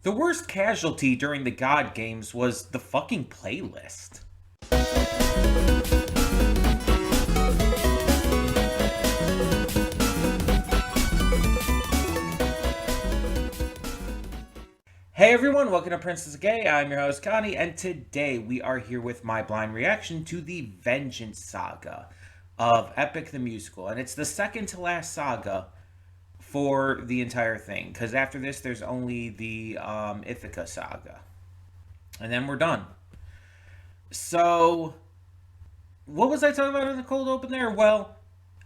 The worst casualty during the God Games was the fucking playlist. Hey everyone, welcome to Princess Gay. I'm your host Connie, and today we are here with my blind reaction to the Vengeance Saga of Epic the Musical. And it's the second to last saga for the entire thing, because after this there's only the Ithaca Saga. And then we're done. So, what was I talking about in the cold open there? Well,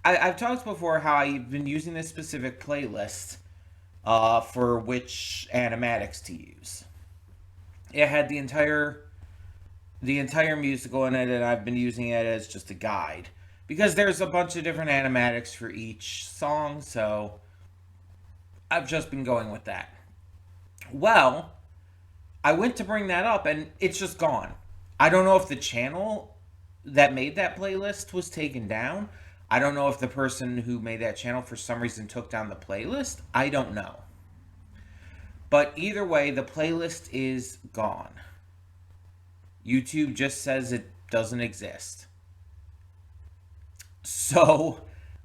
I've talked before how I've been using this specific playlist for which animatics to use. It had the entire musical in it, and I've been using it as just a guide because there's a bunch of different animatics for each song, so I've just been going with that. Well, I went to bring that up and it's just gone. I don't know if the channel that made that playlist was taken down. I don't know if the person who made that channel for some reason took down the playlist. I don't know. But either way, the playlist is gone. YouTube just says it doesn't exist. So,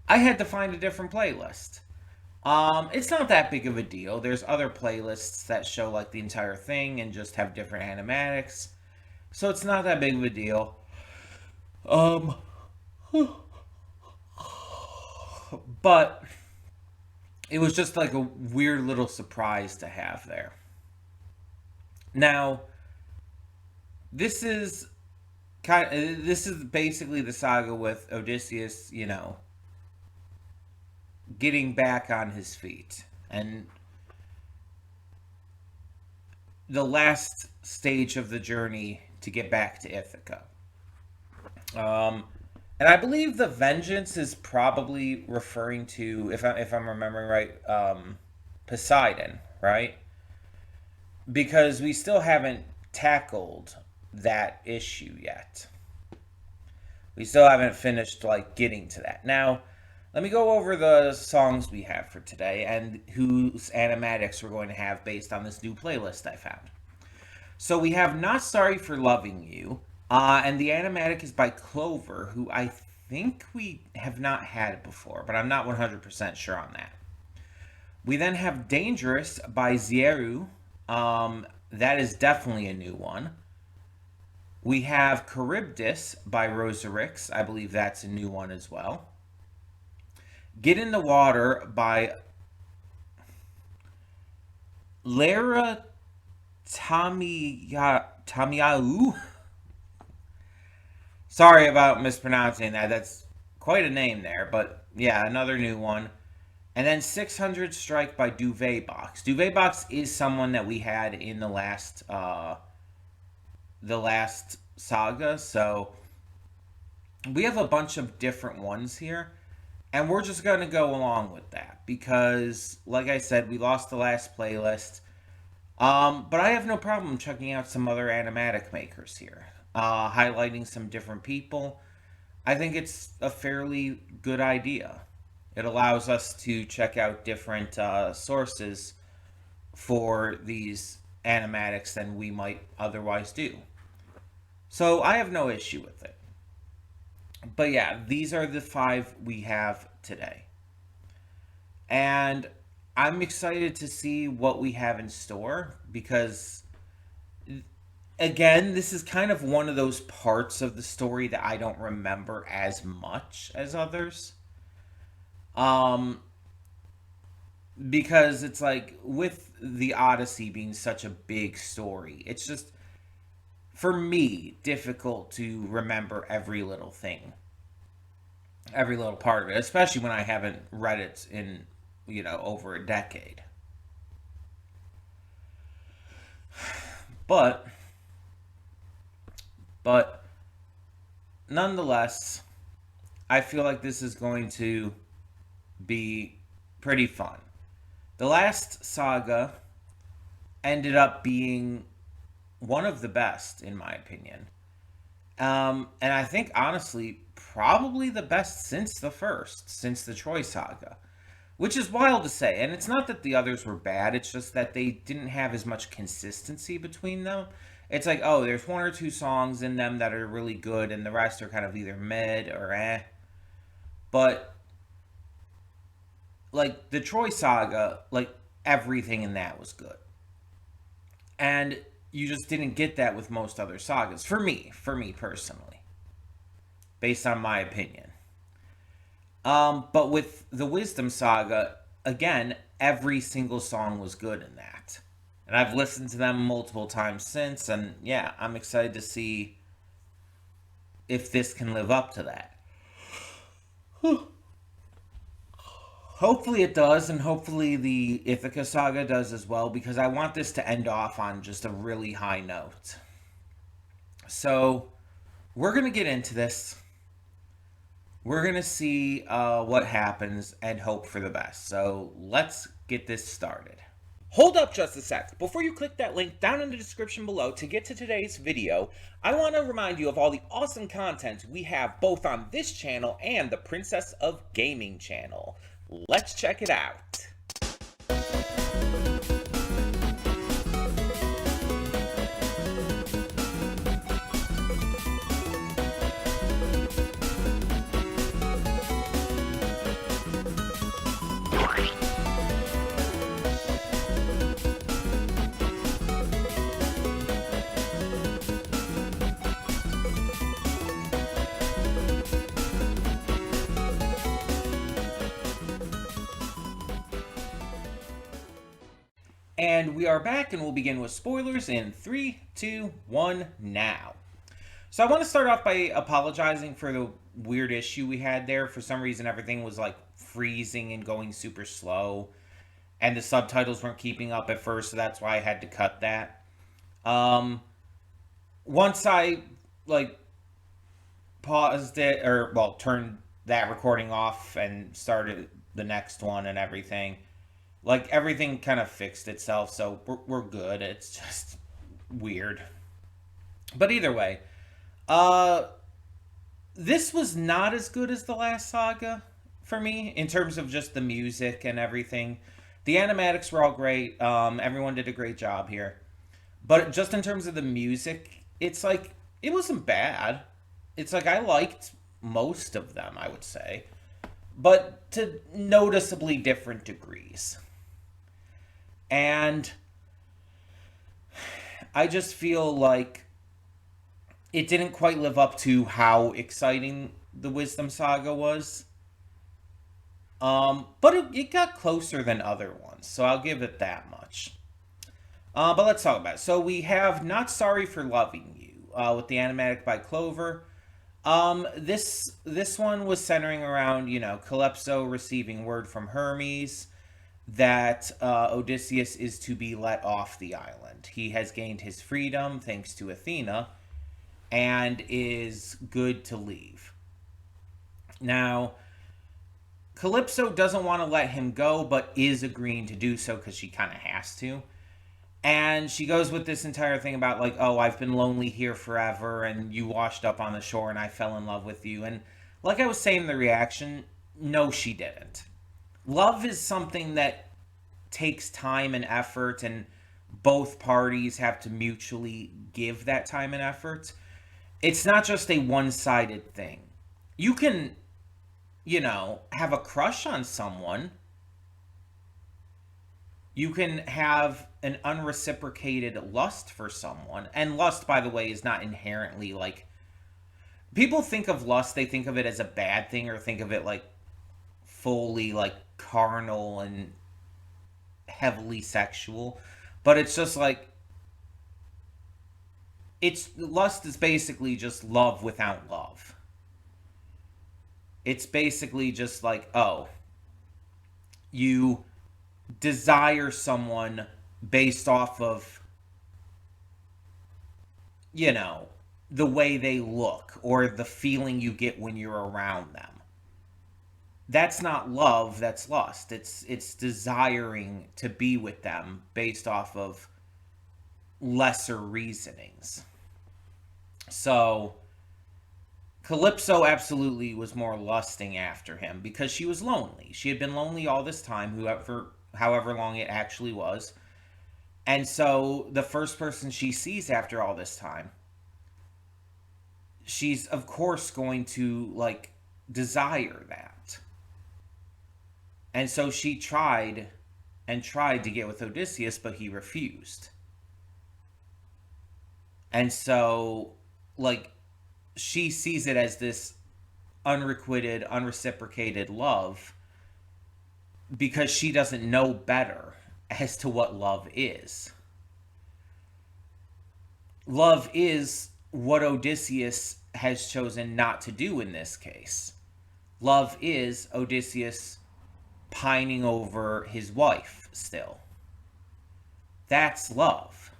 I had to find a different playlist. It's not that big of a deal. There's other playlists that show like the entire thing and just have different animatics. So it's not that big of a deal. But it was just like a weird little surprise to have there. Now, this is this is basically the saga with Odysseus, getting back on his feet and the last stage of the journey to get back to Ithaca. And I believe the vengeance is probably referring to, if I'm remembering right, Poseidon, right? Because we still haven't tackled that issue yet. We still haven't finished like getting to that. Now, let me go over the songs we have for today and whose animatics we're going to have based on this new playlist I found. So we have Not Sorry for Loving You, and the animatic is by Clover, who I think we have not had before, but I'm not 100% sure on that. We then have Dangerous by Zieru. That is definitely a new one. We have Charybdis by Roserix. I believe that's a new one as well. Get in the Water by Lara Tamiyahu. Sorry about mispronouncing that. That's quite a name there, but yeah, another new one. And then 600 Strike by Duvetbox. Duvetbox is someone that we had in the last saga, so we have a bunch of different ones here. And we're just going to go along with that because, like I said, we lost the last playlist. But I have no problem checking out some other animatic makers here, highlighting some different people. I think it's a fairly good idea. It allows us to check out different sources for these animatics than we might otherwise do. So I have no issue with it. But yeah, these are the 5 we have today. And I'm excited to see what we have in store because, again, this is kind of one of those parts of the story that I don't remember as much as others. Because it's like with the Odyssey being such a big story, it's just, for me, difficult to remember every little thing, every little part of it, especially when I haven't read it in, over a decade. But nonetheless, I feel like this is going to be pretty fun. The last saga ended up being one of the best, in my opinion. And I think, honestly, probably the best since the Troy saga. which is wild to say. And it's not that the others were bad, it's just that they didn't have as much consistency between them. It's like, oh, there's one or two songs in them that are really good, and the rest are kind of either mid or eh. But, like, the Troy Saga, like, everything in that was good. And you just didn't get that with most other sagas. For me personally. Based on my opinion. But with the Wisdom Saga, again, every single song was good in that. And I've listened to them multiple times since, and yeah, I'm excited to see if this can live up to that. Hopefully it does, and hopefully the Ithaca Saga does as well, because I want this to end off on just a really high note. So, we're going to get into this. We're going to see what happens and hope for the best. So, let's get this started. Hold up just a sec. Before you click that link down in the description below to get to today's video, I want to remind you of all the awesome content we have both on this channel and the Princess of Gaming channel. Let's check it out. And we are back, and we'll begin with spoilers in 3, 2, 1, now. So I want to start off by apologizing for the weird issue we had there. For some reason, everything was like freezing and going super slow, and the subtitles weren't keeping up at first, so that's why I had to cut that. Once I like paused it, or well, turned that recording off and started the next one and everything, like everything kind of fixed itself, so we're good. It's just weird. But either way, this was not as good as the last saga for me in terms of just the music and everything. The animatics were all great. Everyone did a great job here. But just in terms of the music, it's like, it wasn't bad. It's like I liked most of them, I would say. But to noticeably different degrees. And I just feel like it didn't quite live up to how exciting the Wisdom Saga was. But it got closer than other ones, so I'll give it that much. But let's talk about it. So we have Not Sorry for Loving You with the Animatic by Clover. This one was centering around, Calypso receiving word from Hermes that Odysseus is to be let off the island. He has gained his freedom thanks to Athena and is good to leave. Now, Calypso doesn't want to let him go, but is agreeing to do so because she kind of has to. And she goes with this entire thing about like, oh, I've been lonely here forever and you washed up on the shore and I fell in love with you. And like I was saying in the reaction, no, she didn't. Love is something that takes time and effort, and both parties have to mutually give that time and effort. It's not just a one-sided thing. You can, have a crush on someone. You can have an unreciprocated lust for someone. And lust, by the way, is not inherently like... People think of lust, they think of it as a bad thing, or think of it like fully like carnal and heavily sexual, but it's just like, lust is basically just love without love. It's basically just like, oh, you desire someone based off of, the way they look or the feeling you get when you're around them. That's not love, that's lust. It's desiring to be with them based off of lesser reasonings. So Calypso absolutely was more lusting after him because she was lonely. She had been lonely all this time, however long it actually was. And so the first person she sees after all this time, she's of course going to like desire that. And so she tried and tried to get with Odysseus, but he refused. And so, like, she sees it as this unrequited, unreciprocated love because she doesn't know better as to what love is. Love is what Odysseus has chosen not to do in this case. Love is Odysseus pining over his wife still. That's love.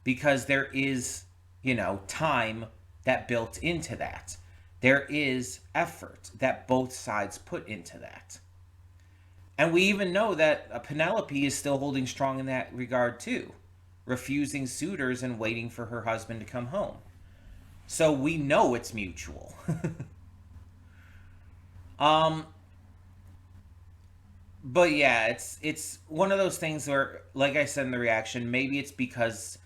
Because there is, time that built into that. There is effort that both sides put into that. And we even know that Penelope is still holding strong in that regard too, refusing suitors and waiting for her husband to come home. So we know it's mutual. um, but yeah, it's one of those things where, like I said in the reaction, maybe it's because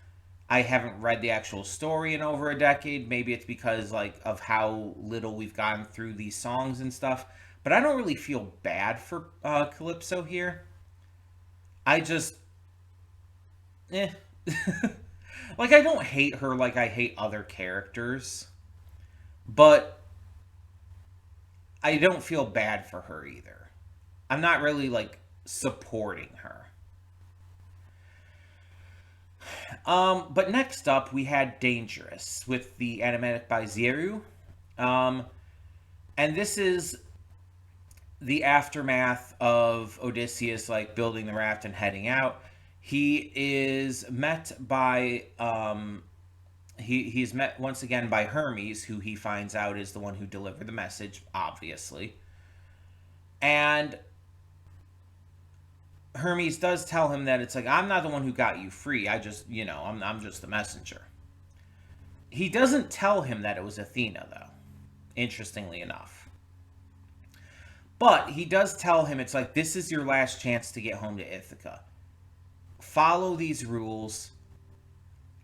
I haven't read the actual story in over a decade. Maybe it's because like of how little we've gotten through these songs and stuff. But I don't really feel bad for Calypso here. I just, eh. Like I don't hate her like I hate other characters, but I don't feel bad for her either. I'm not really like supporting her. But next up we had Dangerous with the Animatic by Zieru. Um, and this is the aftermath of Odysseus like building the raft and heading out. He is met by he's met once again by Hermes, who he finds out is the one who delivered the message, obviously. And Hermes does tell him that it's like, I'm not the one who got you free. I just, I'm just the messenger. He doesn't tell him that it was Athena, though, interestingly enough. But he does tell him it's like, this is your last chance to get home to Ithaca. Follow these rules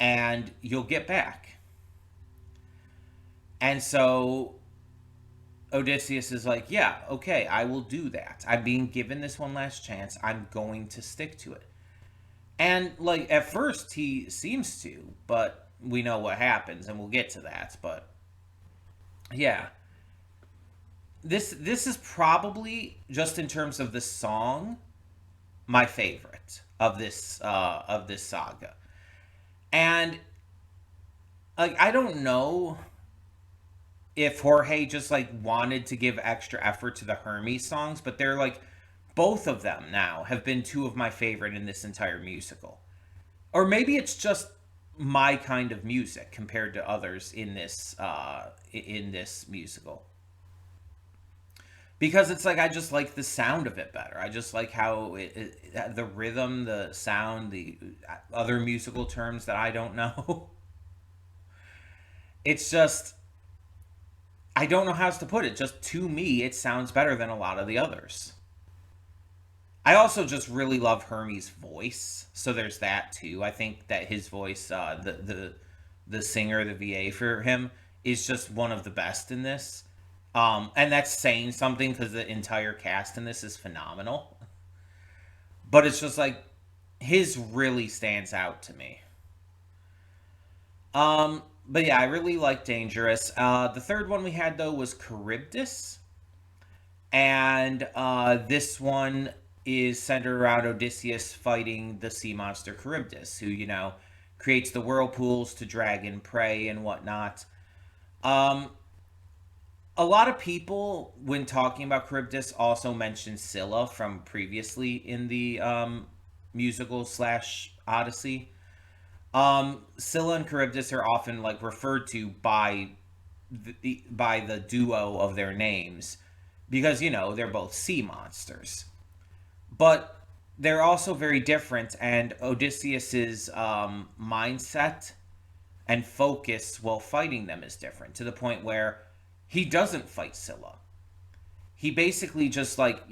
and you'll get back. And so Odysseus is like, yeah, okay, I will do that. I'm being given this one last chance. I'm going to stick to it. And, like, at first he seems to, but we know what happens, and we'll get to that. But, yeah. This is probably, just in terms of the song, my favorite of this saga. And, like, I don't know if Jorge just like wanted to give extra effort to the Hermes songs, but they're like both of them now have been two of my favorite in this entire musical. Or maybe it's just my kind of music compared to others in this musical. Because it's like I just like the sound of it better. I just like how the rhythm, the sound, the other musical terms that I don't know. It's just I don't know how else to put it. Just to me, it sounds better than a lot of the others. I also just really love Hermes' voice, so there's that too. I think that his voice, the singer, the VA for him, is just one of the best in this. And that's saying something because the entire cast in this is phenomenal. But it's just like his really stands out to me. But yeah, I really like Dangerous. The third one we had though was Charybdis, and this one is centered around Odysseus fighting the sea monster Charybdis, who creates the whirlpools to drag in prey and whatnot. Um, a lot of people, when talking about Charybdis, also mention Scylla from previously in the musical slash Odyssey. Scylla and Charybdis are often like referred to by the duo of their names because they're both sea monsters, but they're also very different. And Odysseus's mindset and focus while fighting them is different to the point where he doesn't fight Scylla. He basically just, like,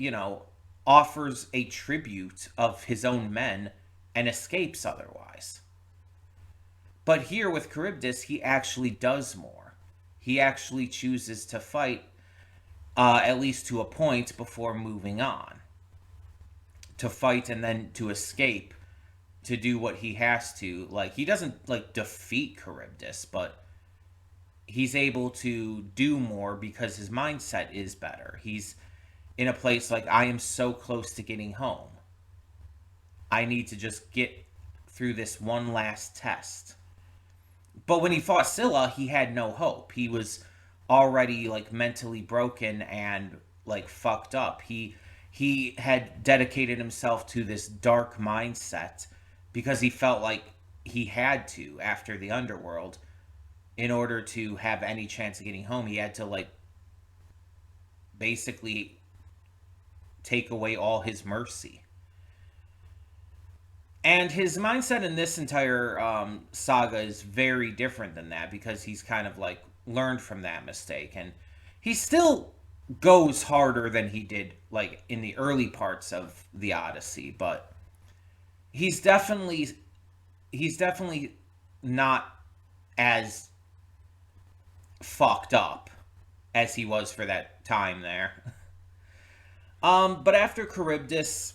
offers a tribute of his own men and escapes otherwise. But here with Charybdis, he actually does more. He actually chooses to fight, at least to a point, before moving on. To fight and then to escape, to do what he has to. Like, he doesn't, like, defeat Charybdis, but he's able to do more because his mindset is better. He's in a place like, I am so close to getting home. I need to just get through this one last test. But when he fought Scylla, he had no hope. He was already, like, mentally broken and, like, fucked up. He had dedicated himself to this dark mindset because he felt like he had to after the underworld. In order to have any chance of getting home, he had to, like, basically take away all his mercy. And his mindset in this entire saga is very different than that, because he's kind of, like, learned from that mistake. And he still goes harder than he did, like, in the early parts of the Odyssey, but he's definitely not as fucked up as he was for that time there. But after Charybdis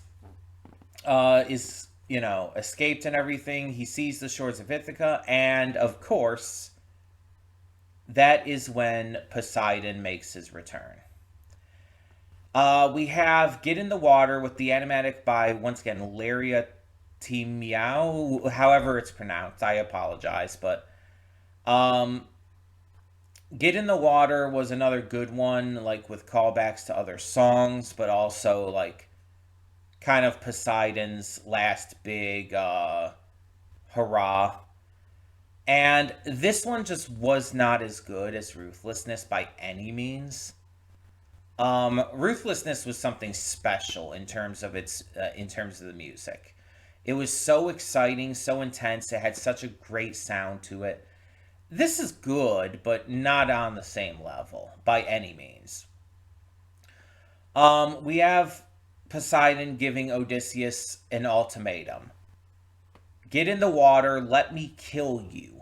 is, escaped and everything, he sees the shores of Ithaca, and of course, that is when Poseidon makes his return. We have Get in the Water with the animatic by, once again, Laria Timiao, however it's pronounced. I apologize, but Get in the Water was another good one, like, with callbacks to other songs, but also, like, kind of Poseidon's last big hurrah. And this one just was not as good as Ruthlessness by any means. Ruthlessness was something special in terms of the music. It was so exciting, so intense. It had such a great sound to it. This is good, but not on the same level by any means. We have Poseidon giving Odysseus an ultimatum. Get in the water, let me kill you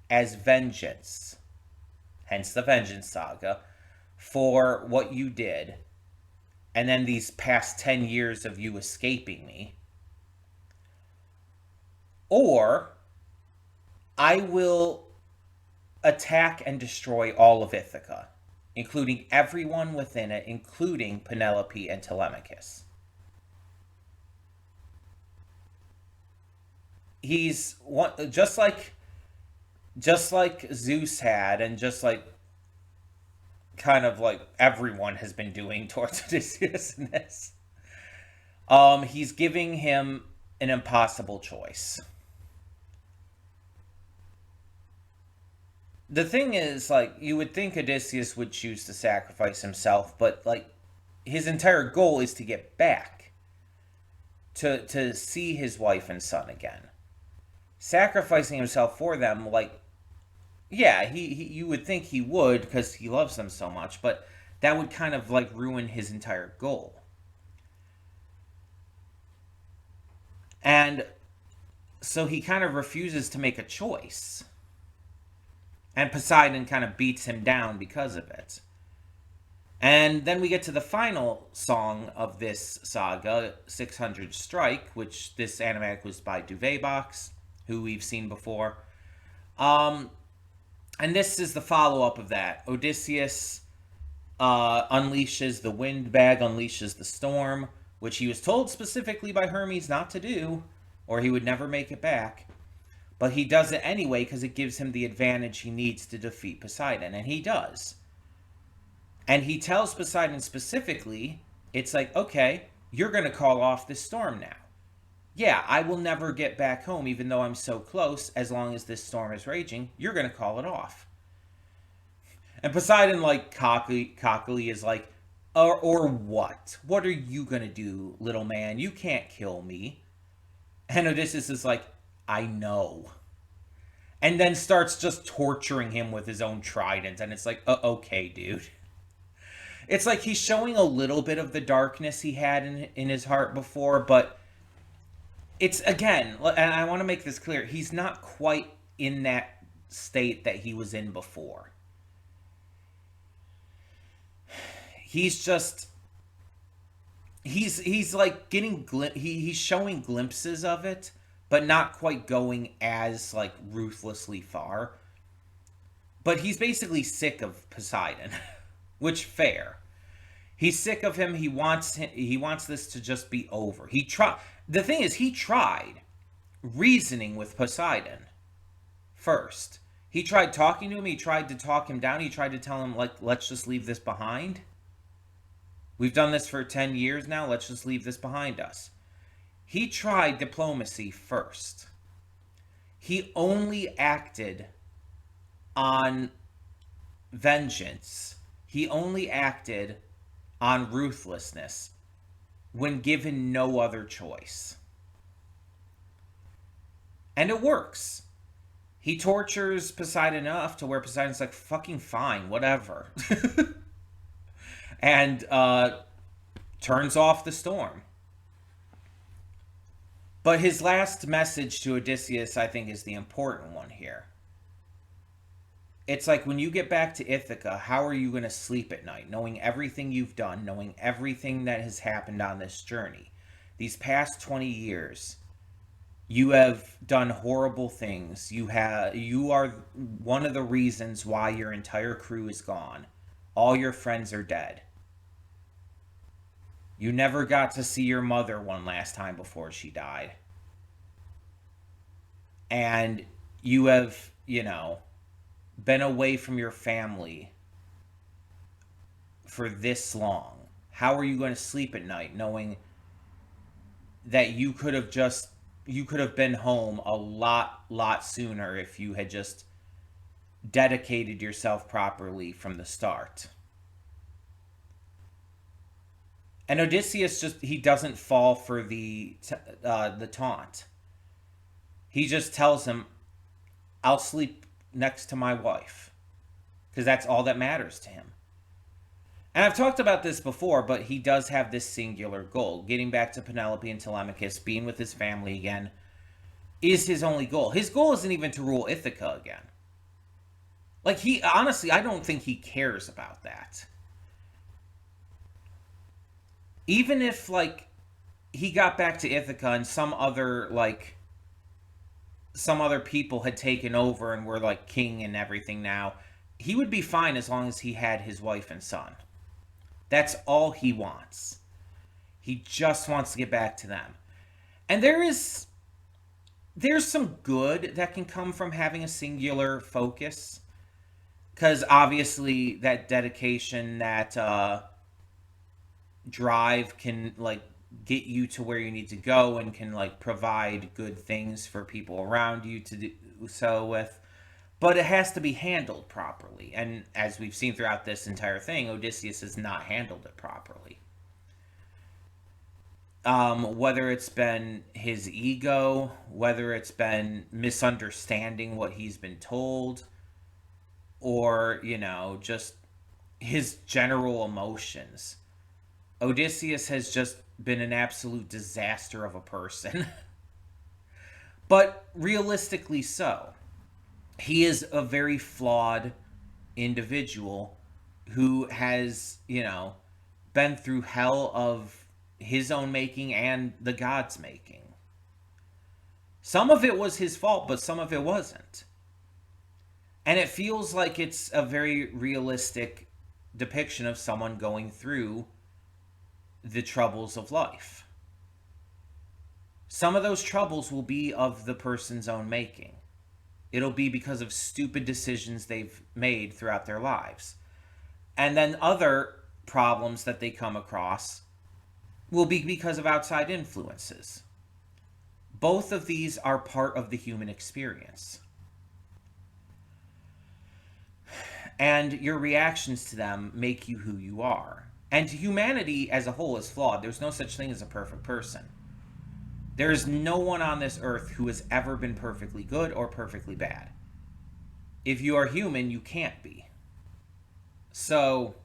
as vengeance, hence the Vengeance Saga, for what you did, and then these past 10 years of you escaping me. Or I will attack and destroy all of Ithaca, including everyone within it, including Penelope and Telemachus. He's just like Zeus had, and just like kind of like everyone has been doing towards Odysseus in this. He's giving him an impossible choice. The thing is, like, you would think Odysseus would choose to sacrifice himself, but, like, his entire goal is to get back. To see his wife and son again. Sacrificing himself for them, like, yeah, you would think he would because he loves them so much, but that would kind of, like, ruin his entire goal. And so he kind of refuses to make a choice. And Poseidon kind of beats him down because of it. And then we get to the final song of this saga, 600 Strike, which this animatic was by Duvetbox, who we've seen before. And this is the follow-up of that. Odysseus unleashes the wind bag, unleashes the storm, which he was told specifically by Hermes not to do, or he would never make it back. But he does it anyway because it gives him the advantage he needs to defeat Poseidon, and he does. And he tells Poseidon specifically, it's like, okay, you're going to call off this storm now. Yeah, I will never get back home even though I'm so close. As long as this storm is raging, you're going to call it off. And Poseidon, like, cockily is like, or what? What are you going to do, little man? You can't kill me. And Odysseus is like, I know. and then starts just torturing him with his own trident. And it's like, okay, dude. It's like he's showing a little bit of the darkness he had in his heart before, but it's, again, and I want to make this clear, he's not quite in that state that he was in before. He's just, he's like getting he's showing glimpses of it, but not quite going as like ruthlessly far. But he's basically sick of Poseidon, which fair. He's sick of him. He wants this to just be over. The thing is, he tried reasoning with Poseidon first. He tried talking to him. He tried to talk him down. He tried to tell him, like, let's just leave this behind. We've done this for 10 years now. Let's just leave this behind us. He tried diplomacy first. He only acted on vengeance. He only acted on ruthlessness when given no other choice. And it works. He tortures Poseidon enough to where Poseidon's like, fucking fine, whatever. And turns off the storm. But his last message to Odysseus, I think, is the important one here. It's like, when you get back to Ithaca, how are you going to sleep at night, knowing everything you've done, knowing everything that has happened on this journey? These past 20 years, you have done horrible things. You are one of the reasons why your entire crew is gone. All your friends are dead. You never got to see your mother one last time before she died. And you have, been away from your family for this long. How are you going to sleep at night knowing that you could have been home a lot sooner if you had just dedicated yourself properly from the start? And Odysseus he doesn't fall for the taunt. He just tells him, I'll sleep next to my wife, because that's all that matters to him. And I've talked about this before, but he does have this singular goal. Getting back to Penelope and Telemachus, being with his family again, is his only goal. His goal isn't even to rule Ithaca again. Like, honestly, I don't think he cares about that. Even if, like, he got back to Ithaca and some other people had taken over and were like king and everything now, he would be fine as long as he had his wife and son. That's all he wants. He just wants to get back to them. And there's some good that can come from having a singular focus. Because obviously that dedication, that drive can get you to where you need to go and can provide good things for people around you to do so with. But it has to be handled properly. And as we've seen throughout this entire thing, Odysseus has not handled it properly. Whether it's been his ego, whether it's been misunderstanding what he's been told, or, just his general emotions. Odysseus has just been an absolute disaster of a person. But realistically so. He is a very flawed individual who has, been through hell of his own making and the gods' making. Some of it was his fault, but some of it wasn't. And it feels like it's a very realistic depiction of someone going through the troubles of life. Some of those troubles will be of the person's own making. It'll be because of stupid decisions they've made throughout their lives. And then other problems that they come across will be because of outside influences. Both of these are part of the human experience. And your reactions to them make you who you are. And humanity as a whole is flawed. There's no such thing as a perfect person. There is no one on this earth who has ever been perfectly good or perfectly bad. If you are human, you can't be. So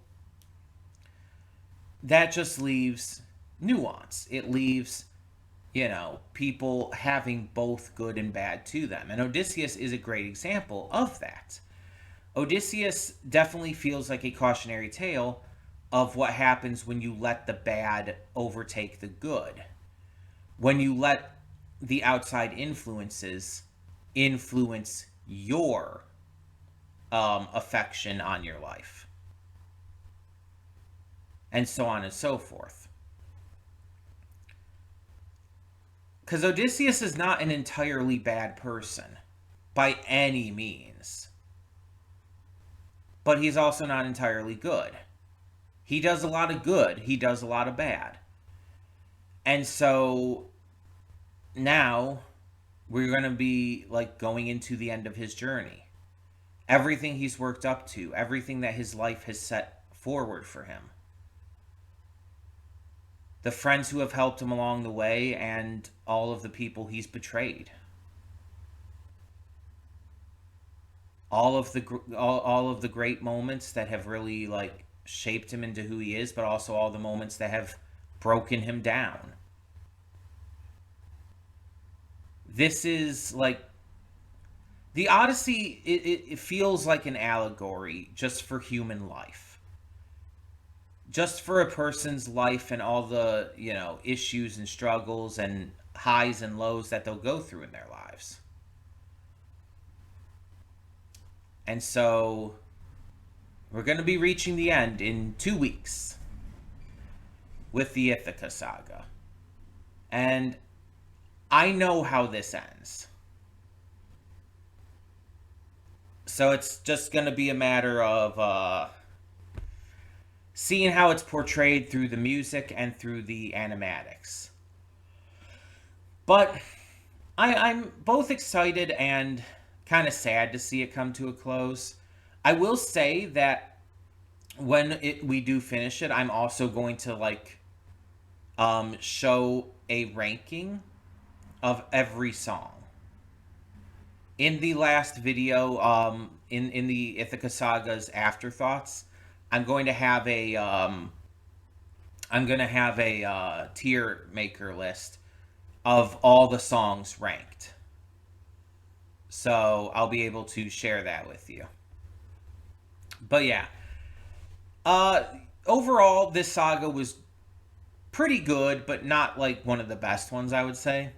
that just leaves nuance. It leaves, people having both good and bad to them. And Odysseus is a great example of that. Odysseus definitely feels like a cautionary tale of what happens when you let the bad overtake the good. When you let the outside influences influence your affection on your life. And so on and so forth. Because Odysseus is not an entirely bad person by any means. But he's also not entirely good. He does a lot of good. He does a lot of bad. And so now we're going to be like going into the end of his journey. Everything he's worked up to, everything that his life has set forward for him. The friends who have helped him along the way, and all of the people he's betrayed. All of the great moments that have really like shaped him into who he is, but also all the moments that have broken him down. This is like the Odyssey. It feels like an allegory just for human life, just for a person's life and all the issues and struggles and highs and lows that they'll go through in their lives. And so we're going to be reaching the end in 2 weeks with the Ithaca Saga. And I know how this ends. So it's just going to be a matter of seeing how it's portrayed through the music and through the animatics. But I'm both excited and kind of sad to see it come to a close. I will say that when we do finish it, I'm also going to show a ranking of every song. In the last video, in the Ithaca Saga's afterthoughts, I'm going to have a tier maker list of all the songs ranked. So I'll be able to share that with you. But yeah, overall, this saga was pretty good, but not like one of the best ones, I would say.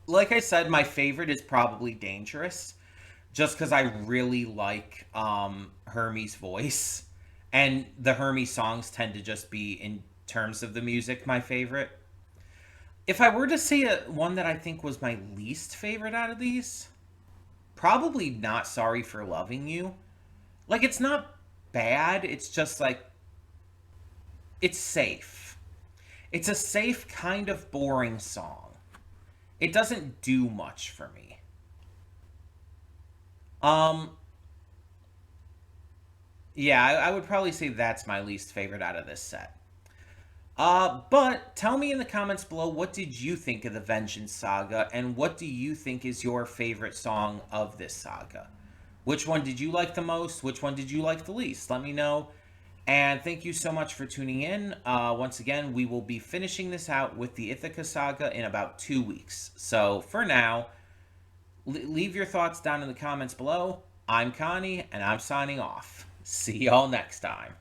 Like I said, my favorite is probably Dangerous, just because I really like Hermie's voice. And the Hermie songs tend to just be, in terms of the music, my favorite. If I were to say one that I think was my least favorite out of these, probably Not Sorry for Loving You. Like, it's not bad, it's just like, it's safe. It's a safe, kind of boring song. It doesn't do much for me. Yeah, I would probably say that's my least favorite out of this set. But tell me in the comments below, what did you think of the Vengeance Saga, and what do you think is your favorite song of this saga? Which one did you like the most? Which one did you like the least? Let me know. And thank you so much for tuning in. Once again, we will be finishing this out with the Ithaca Saga in about 2 weeks. So for now, leave your thoughts down in the comments below. I'm Connie, and I'm signing off. See y'all next time.